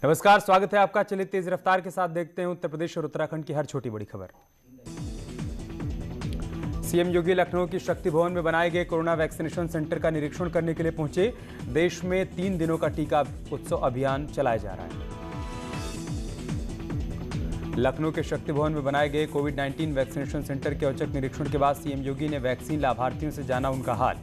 नमस्कार, स्वागत है आपका। चलिए तेज रफ्तार के साथ देखते हैं उत्तर प्रदेश और उत्तराखंड की हर छोटी बड़ी खबर। सीएम योगी लखनऊ की शक्ति भवन में बनाए गए कोरोना वैक्सीनेशन सेंटर का निरीक्षण करने के लिए पहुंचे। देश में 3 दिनों का टीका उत्सव अभियान चलाया जा रहा है। लखनऊ के शक्ति भवन में बनाए गए कोविड-19 वैक्सीनेशन सेंटर के औचक निरीक्षण के बाद सीएम योगी ने वैक्सीन लाभार्थियों से जाना उनका हाल।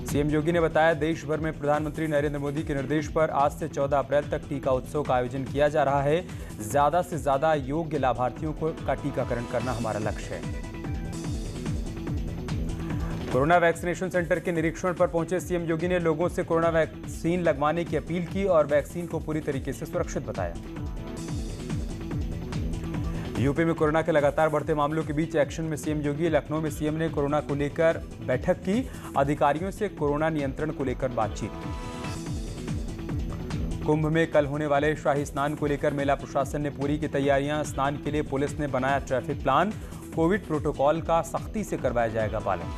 सीएम योगी ने बताया, देश भर में प्रधानमंत्री नरेंद्र मोदी के निर्देश पर आज से 14 अप्रैल तक टीका उत्सव का आयोजन किया जा रहा है। ज्यादा से ज्यादा योग्य लाभार्थियों का टीकाकरण करना हमारा लक्ष्य है। कोरोना वैक्सीनेशन सेंटर के निरीक्षण पर पहुंचे सीएम योगी ने लोगों से कोरोना वैक्सीन लगवाने की अपील की और वैक्सीन को पूरी तरीके से सुरक्षित बताया। यूपी में कोरोना के लगातार बढ़ते मामलों के बीच एक्शन में सीएम योगी। लखनऊ में सीएम ने कोरोना को लेकर बैठक की, अधिकारियों से कोरोना नियंत्रण को लेकर बातचीत की। कुंभ में कल होने वाले शाही स्नान को लेकर मेला प्रशासन ने पूरी की तैयारियां। स्नान के लिए पुलिस ने बनाया ट्रैफिक प्लान। कोविड प्रोटोकॉल का सख्ती से करवाया जाएगा पालन।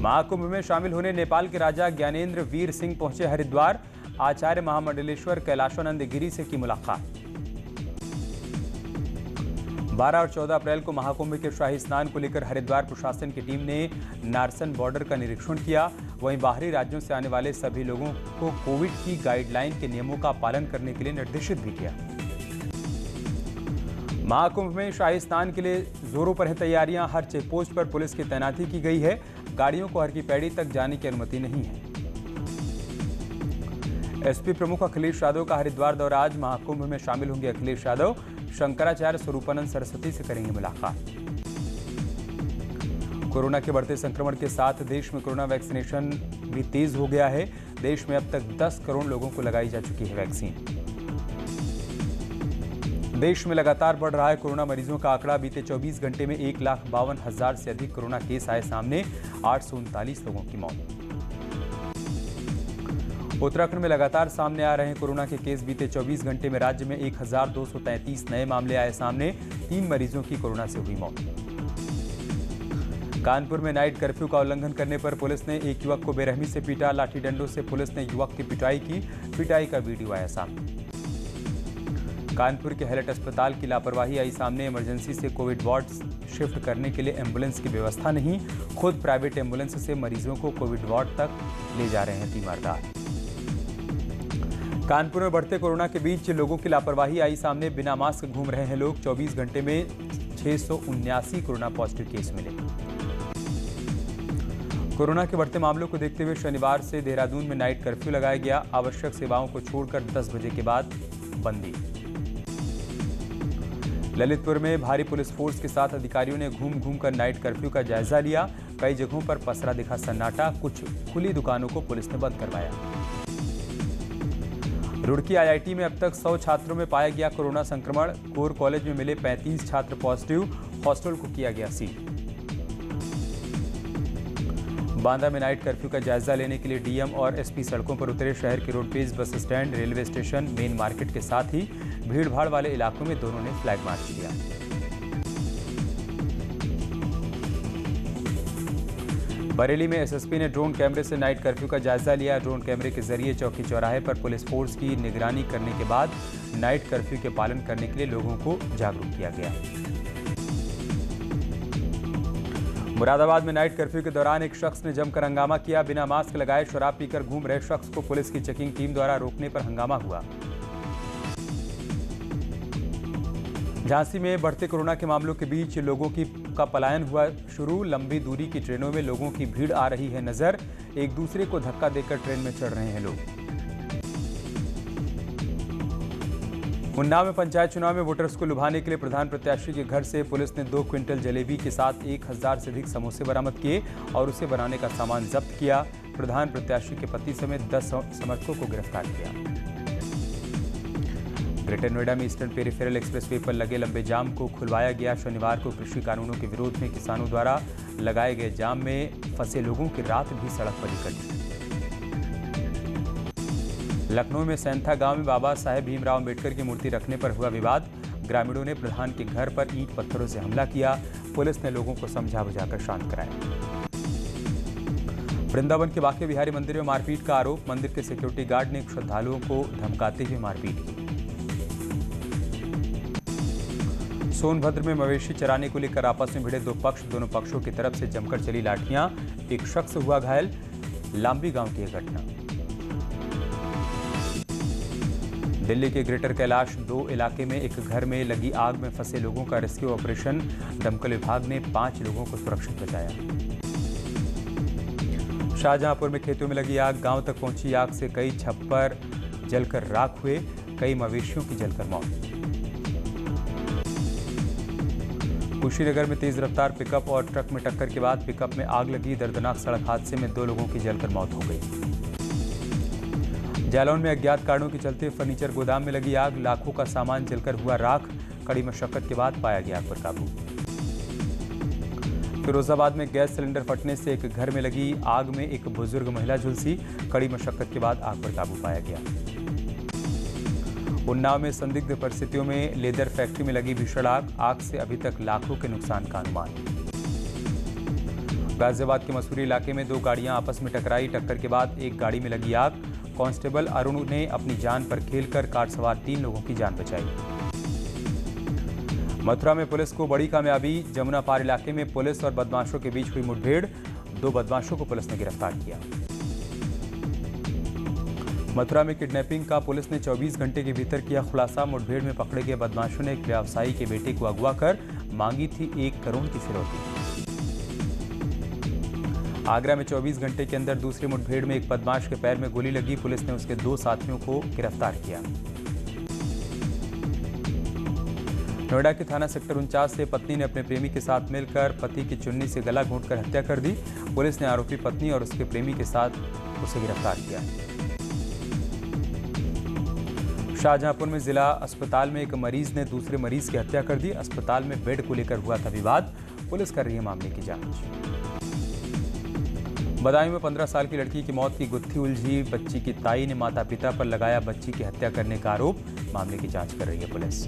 महाकुंभ में शामिल होने नेपाल के राजा ज्ञानेंद्र वीर सिंह पहुंचे हरिद्वार। आचार्य महामंडलेश्वर कैलाशानंद गिरी से की मुलाकात। 12 और 14 अप्रैल को महाकुंभ के शाही स्नान को लेकर हरिद्वार प्रशासन की टीम ने नारसन बॉर्डर का निरीक्षण किया। वहीं बाहरी राज्यों से आने वाले सभी लोगों को कोविड की गाइडलाइन के नियमों का पालन करने के लिए निर्देशित भी किया। महाकुंभ में शाही स्नान के लिए जोरों पर है तैयारियां। हर चेकपोस्ट पर पुलिस की तैनाती की गई है। गाड़ियों को हर की पैड़ी तक जाने की अनुमति नहीं है। एसपी प्रमुख अखिलेश यादव का हरिद्वार दौरा। आज महाकुंभ में शामिल होंगे अखिलेश यादव। शंकराचार्य स्वरूपानंद सरस्वती से करेंगे मुलाकात। कोरोना के बढ़ते संक्रमण के साथ देश में कोरोना वैक्सीनेशन भी तेज हो गया है। देश में अब तक 10 करोड़ लोगों को लगाई जा चुकी है वैक्सीन। देश में लगातार बढ़ रहा है कोरोना मरीजों का आंकड़ा। बीते 24 घंटे में 1,52,000 से अधिक कोरोना केस आए सामने। 839 लोगों की मौत। उत्तराखंड में लगातार सामने आ रहे हैं कोरोना के केस। बीते 24 घंटे में राज्य में 1,233 नए मामले आए सामने। 3 मरीजों की कोरोना से हुई मौत। कानपुर में नाइट कर्फ्यू का उल्लंघन करने पर पुलिस ने एक युवक को बेरहमी से पीटा। लाठी डंडों से पुलिस ने युवक की पिटाई की। पिटाई का वीडियो आया सामने। कानपुर के हैलट अस्पताल की लापरवाही आई सामने। इमरजेंसी से कोविड वार्ड शिफ्ट करने के लिए एम्बुलेंस की व्यवस्था नहीं। खुद प्राइवेट एम्बुलेंस से मरीजों को कोविड वार्ड तक ले जा रहे हैं तीमारदार। कानपुर में बढ़ते कोरोना के बीच लोगों की लापरवाही आई सामने। बिना मास्क घूम रहे हैं लोग। 24 घंटे में 679 कोरोना पॉजिटिव केस मिले। कोरोना के बढ़ते मामलों को देखते हुए शनिवार से देहरादून में नाइट कर्फ्यू लगाया गया। आवश्यक सेवाओं को छोड़कर 10 बजे के बाद बंदी। ललितपुर में भारी पुलिस फोर्स के साथ अधिकारियों ने घूम कर नाइट कर्फ्यू का जायजा लिया। कई जगहों पर पसरा दिखा सन्नाटा। कुछ खुली दुकानों को पुलिस ने बंद करवाया। रुड़की आईआईटी में अब तक 100 छात्रों में पाया गया कोरोना संक्रमण। कोर कॉलेज में मिले 35 छात्र पॉजिटिव। हॉस्टल को किया गया सील। बांदा में नाइट कर्फ्यू का जायजा लेने के लिए डीएम और एसपी सड़कों पर उतरे। शहर के roadways, bus stand, railway station, main market के साथ ही भीड़भाड़ वाले इलाकों में दोनों ने फ्लैग मार्च किया। बरेली में एसएसपी ने ड्रोन कैमरे से नाइट कर्फ्यू का जायजा लिया। ड्रोन कैमरे के जरिए चौकी चौराहे पर पुलिस फोर्स की निगरानी करने के बाद नाइट कर्फ्यू के पालन करने के लिए लोगों को जागरूक किया गया। मुरादाबाद में नाइट कर्फ्यू के दौरान एक शख्स ने जमकर हंगामा किया। बिना मास्क लगाए शराब पीकर घूम रहे शख्स को पुलिस की चेकिंग टीम द्वारा रोकने पर हंगामा हुआ। झांसी में बढ़ते कोरोना के मामलों के बीच लोगों का पलायन हुआ शुरू। लंबी दूरी की ट्रेनों में लोगों की भीड़ आ रही है नजर। एक दूसरे को धक्का देकर ट्रेन में चढ़ रहे हैं लोग। उन्नाव में पंचायत चुनाव में वोटर्स को लुभाने के लिए प्रधान प्रत्याशी के घर से पुलिस ने 2 क्विंटल जलेबी के साथ 1000 से अधिक समोसे बरामद किए और उसे बनाने का सामान जब्त किया। प्रधान प्रत्याशी के पति समेत 10 समर्थकों को गिरफ्तार किया। ग्रेटर नोएडा में ईस्टर्न पेरिफेरल एक्सप्रेसवे पर लगे लंबे जाम को खुलवाया गया। शनिवार को कृषि कानूनों के विरोध में किसानों द्वारा लगाए गए जाम में फंसे लोगों की रात भी सड़क पर निकली। लखनऊ में सैंथा गांव में बाबा साहेब भीमराव अंबेडकर की मूर्ति रखने पर हुआ विवाद। ग्रामीणों ने प्रधान के घर पर ईंट पत्थरों से हमला किया। पुलिस ने लोगों को समझा बुझाकर शांत कराया। वृंदावन के बांके बिहारी मंदिर में मारपीट का आरोप। मंदिर के सिक्योरिटी गार्ड ने श्रद्धालुओं को धमकाते हुए मारपीट की। सोनभद्र में मवेशी चराने को लेकर आपस में भिड़े दो पक्ष, दोनों पक्षों की तरफ से जमकर चली लाठियां। एक शख्स हुआ घायल। लांबी गांव की यह घटना। दिल्ली के ग्रेटर कैलाश 2 इलाके में एक घर में लगी आग में फंसे लोगों का रेस्क्यू ऑपरेशन। दमकल विभाग ने 5 लोगों को सुरक्षित बचाया। शाहजहांपुर में खेतों में लगी आग। गांव तक पहुंची आग से कई छप्पर जलकर राख हुए। कई मवेशियों की जलकर मौत। कुशीनगर में तेज रफ्तार पिकअप और ट्रक में टक्कर के बाद पिकअप में आग लगी। दर्दनाक सड़क हादसे में 2 लोगों की जलकर मौत हो गई। जालौन में अज्ञात कारणों के चलते फर्नीचर गोदाम में लगी आग। लाखों का सामान जलकर हुआ राख। कड़ी मशक्कत के बाद पाया गया आग पर काबू। फिरोजाबाद में गैस सिलेंडर फटने से एक घर में लगी आग में एक बुजुर्ग महिला झुलसी। कड़ी मशक्कत के बाद आग पर काबू पाया गया। उन्नाव में संदिग्ध परिस्थितियों में लेदर फैक्ट्री में लगी भीषण आग। आग से अभी तक लाखों के नुकसान का अनुमान। गाजियाबाद के मसूरी इलाके में 2 गाड़ियां आपस में टकराई। टक्कर के बाद एक गाड़ी में लगी आग। कांस्टेबल अरुण ने अपनी जान पर खेलकर कार सवार 3 लोगों की जान बचाई। मथुरा में पुलिस को बड़ी कामयाबी। जमुना पार इलाके में पुलिस और बदमाशों के बीच हुई मुठभेड़। 2 बदमाशों को पुलिस ने गिरफ्तार किया। मथुरा में किडनैपिंग का पुलिस ने 24 घंटे के भीतर किया खुलासा। मुठभेड़ में पकड़े गए बदमाशों ने एक व्यवसायी के बेटे को अगवा कर मांगी थी 1 करोड़ की फिरौती। आगरा में 24 घंटे के अंदर दूसरी मुठभेड़ में एक बदमाश के पैर में गोली लगी। पुलिस ने उसके 2 साथियों को गिरफ्तार किया। नोएडा के थाना सेक्टर 49 से पत्नी ने अपने प्रेमी के साथ मिलकर पति की चुन्नी से गला घोंटकर हत्या कर दी। पुलिस ने आरोपी पत्नी और उसके प्रेमी के साथ उसे गिरफ्तार किया। शाहजहांपुर में जिला अस्पताल में एक मरीज ने दूसरे मरीज की हत्या कर दी। अस्पताल में बेड को लेकर हुआ था विवाद। पुलिस कर रही है मामले की जांच। बदायूं में 15 साल की लड़की की मौत की गुत्थी उलझी। बच्ची की ताई ने माता पिता पर लगाया बच्ची की हत्या करने का आरोप। मामले की जांच कर रही है पुलिस।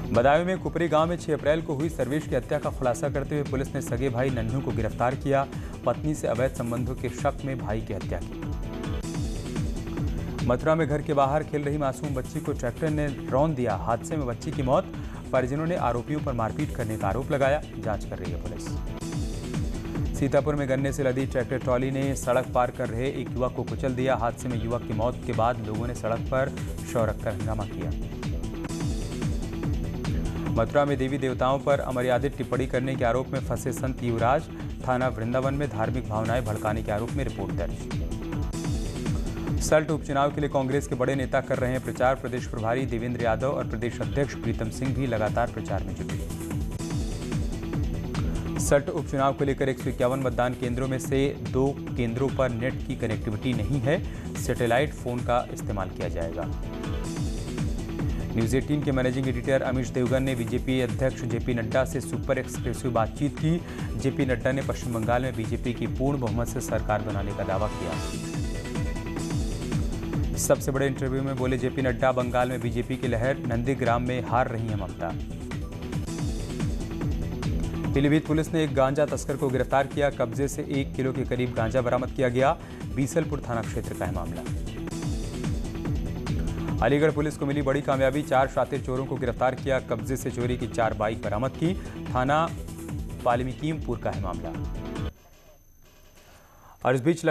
बदायूं में कुपरी गांव में 6 अप्रैल को हुई सर्वेश की हत्या का खुलासा करते हुए पुलिस ने सगे भाई नन्हू को गिरफ्तार किया। पत्नी से अवैध संबंधों के शक में भाई की हत्या की। मथुरा में घर के बाहर खेल रही मासूम बच्ची को ट्रैक्टर ने रौंद दिया। हादसे में बच्ची की मौत। परिजनों ने आरोपियों पर मारपीट करने का आरोप लगाया। जांच कर रही है पुलिस। सीतापुर में गन्ने से लदी ट्रैक्टर ट्रॉली ने सड़क पार कर रहे एक युवक को कुचल दिया। हादसे में युवक की मौत के बाद लोगों ने सड़क पर शव रखकर हंगामा किया। मथुरा में देवी देवताओं पर अमर्यादित टिप्पणी करने के आरोप में फंसे संत युवराज। थाना वृंदावन में धार्मिक भावनाएं भड़काने के आरोप में रिपोर्ट दर्ज। सल्ट उपचुनाव के लिए कांग्रेस के बड़े नेता कर रहे हैं प्रचार। प्रदेश प्रभारी देवेंद्र यादव और प्रदेश अध्यक्ष प्रीतम सिंह भी लगातार प्रचार में जुटे। सल्ट उपचुनाव को लेकर 151 मतदान केंद्रों में से 2 केंद्रों पर नेट की कनेक्टिविटी नहीं है। सैटेलाइट फोन का इस्तेमाल किया जाएगा। न्यूज 18 के मैनेजिंग एडिटर अमीश देवगन ने बीजेपी अध्यक्ष जेपी नड्डा से सुपर एक्सक्लूसिव बातचीत की। जेपी नड्डा ने पश्चिम बंगाल में बीजेपी की पूर्ण बहुमत से सरकार बनाने का दावा किया। सबसे बड़े इंटरव्यू में बोले जेपी नड्डा, बंगाल में बीजेपी की लहर, नंदीग्राम में हार रही है ममता। पीलीभीत पुलिस ने एक गांजा तस्कर को गिरफ्तार किया। कब्जे से 1 किलो के करीब गांजा बरामद किया गया। बीसलपुर थाना क्षेत्र का है मामला। अलीगढ़ पुलिस को मिली बड़ी कामयाबी। 4 शातिर चोरों को गिरफ्तार किया। कब्जे से चोरी की 4 बाइक बरामद की। थाना वाल्मीकिमपुर का है मामला। और इस बीच